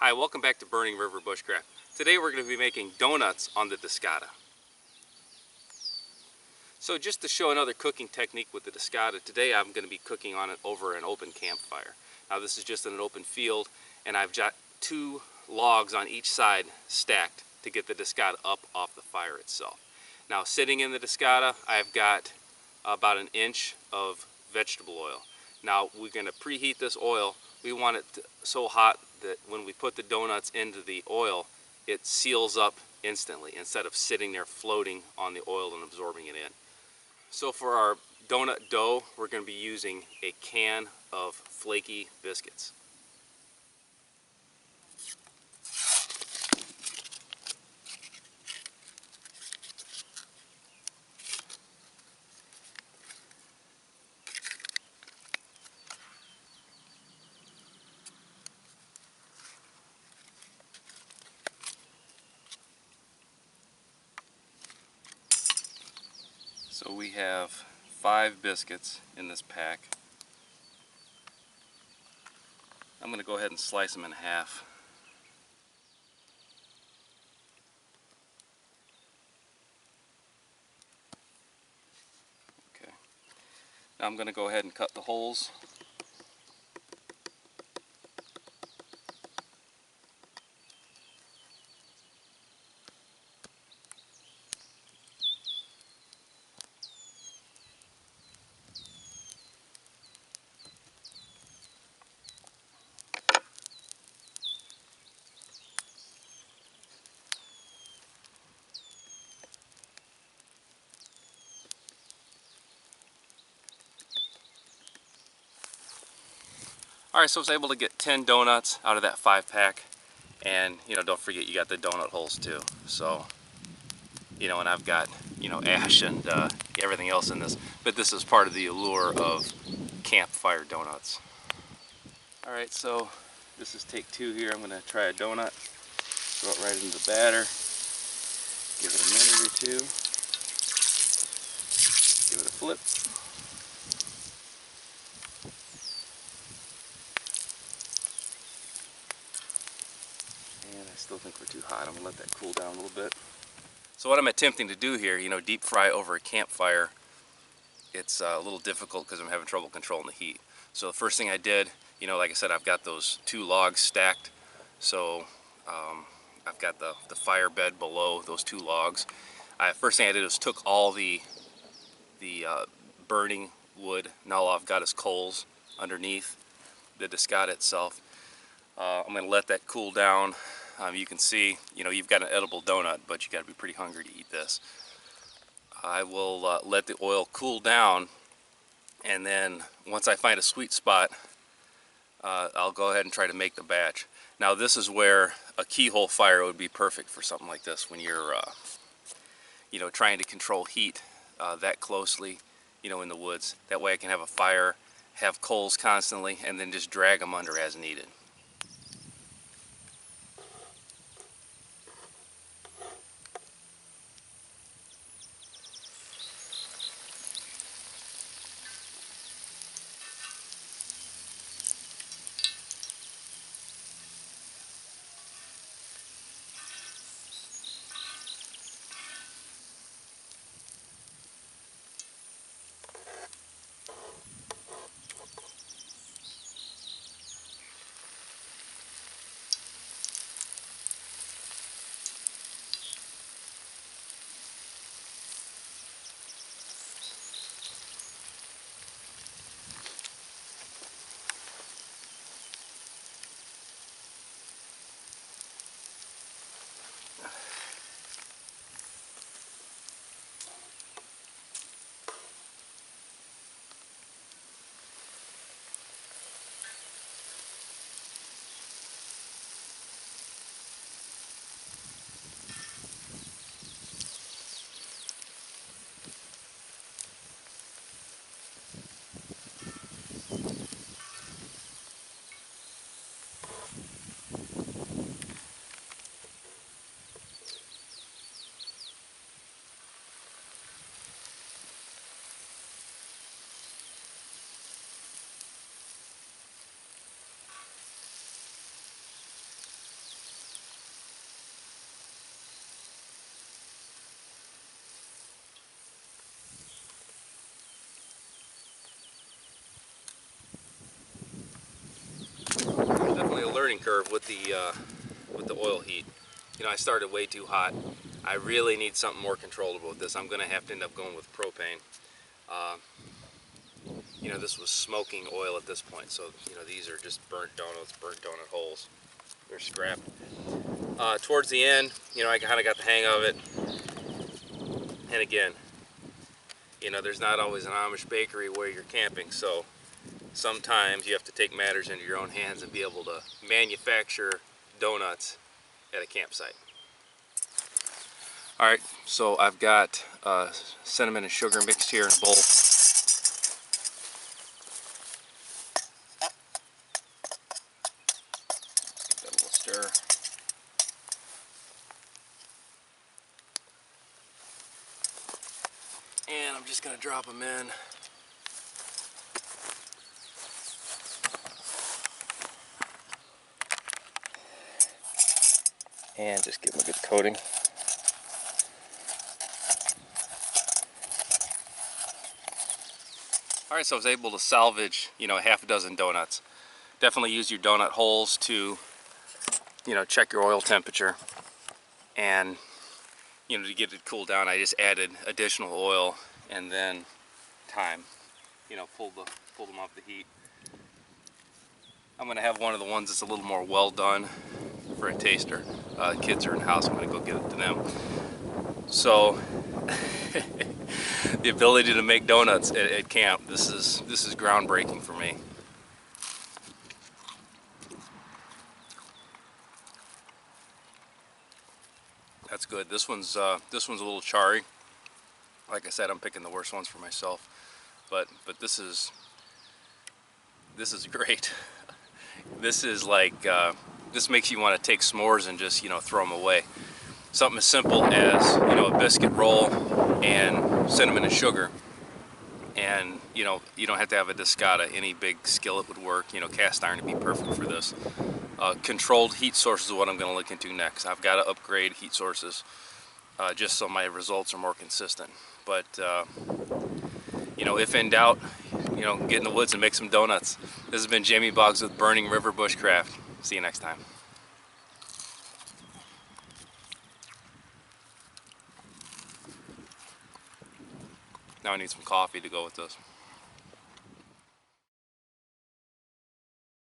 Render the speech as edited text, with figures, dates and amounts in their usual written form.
Hi, welcome back to Burning River Bushcraft. Today we're going to be making donuts on the Discada. So just to show another cooking technique with the Discada, today I'm going to be cooking on it over an open campfire. Now this is just in an open field, and I've got 2 logs on each side stacked to get the Discada up off the fire itself. Now sitting in the Discada, I've got about 1 inch of vegetable oil. Now we're going to preheat this oil. We want it so hot that when we put the donuts into the oil, it seals up instantly instead of sitting there floating on the oil and absorbing it in. So for our donut dough, we're going to be using a can of flaky biscuits. So we have 5 biscuits in this pack. I'm going to go ahead and slice them in half. Okay. Now I'm going to go ahead and cut the holes. Alright, so I was able to get 10 donuts out of that 5-pack, and don't forget you got the donut holes too. So, and I've got, ash and everything else in this, but this is part of the allure of campfire donuts. Alright, so this is take 2 here. I'm going to try a donut, throw it right into the batter, give it a minute or 2, give it a flip. And I still think we're too hot. I'm going to let that cool down a little bit. So what I'm attempting to do here, deep fry over a campfire, it's a little difficult because I'm having trouble controlling the heat. So the first thing I did, like I said, I've got those 2 logs stacked. So I've got the fire bed below those 2 logs. First thing I did was took all the burning wood. Now all I've got is coals underneath the Discada itself. I'm going to let that cool down. You can see, you've got an edible donut, but you got to be pretty hungry to eat this. I will let the oil cool down, and then once I find a sweet spot, I'll go ahead and try to make the batch. Now this is where a keyhole fire would be perfect for something like this, when you're trying to control heat that closely, in the woods. That way I can have a fire, have coals constantly, and then just drag them under as needed. learning curve with the oil heat. You know, I started way too hot. I really need something more controllable with this. I'm going to have to end up going with propane. You know, this was smoking oil at this point, so you know these are just burnt donuts, burnt donut holes. They're scrapped. Towards the end, you know, I kind of got the hang of it. And again, you know, there's not always an Amish bakery where you're camping, so sometimes you have to take matters into your own hands and be able to manufacture donuts at a campsite. All right, so I've got cinnamon and sugar mixed here in a bowl. Give that a little stir. And I'm just going to drop them in. And just give them a good coating. Alright, so I was able to salvage, you know, half a dozen donuts. Definitely use your donut holes to, you know, check your oil temperature. And, you know, to get it cooled down, I just added additional oil and then time. You know, pulled them off the heat. I'm going to have one of the ones that's a little more well done for a taster. Kids are in the house, I'm going to go get it to them. So, the ability to make donuts at camp, this is groundbreaking for me. That's good. This one's a little charry. Like I said, I'm picking the worst ones for myself, but this is great. This is like this makes you want to take s'mores and just, you know, throw them away. Something as simple as, you know, a biscuit roll and cinnamon and sugar, and you know, you don't have to have a Discada. Any big skillet would work. You know, cast iron would be perfect for this. Controlled heat sources is what I'm going to look into next. I've got to upgrade heat sources just so my results are more consistent. But you know, if in doubt, you know, get in the woods and make some donuts. This has been Jamie Boggs with Burning River Bushcraft. See you next time. Now I need some coffee to go with this.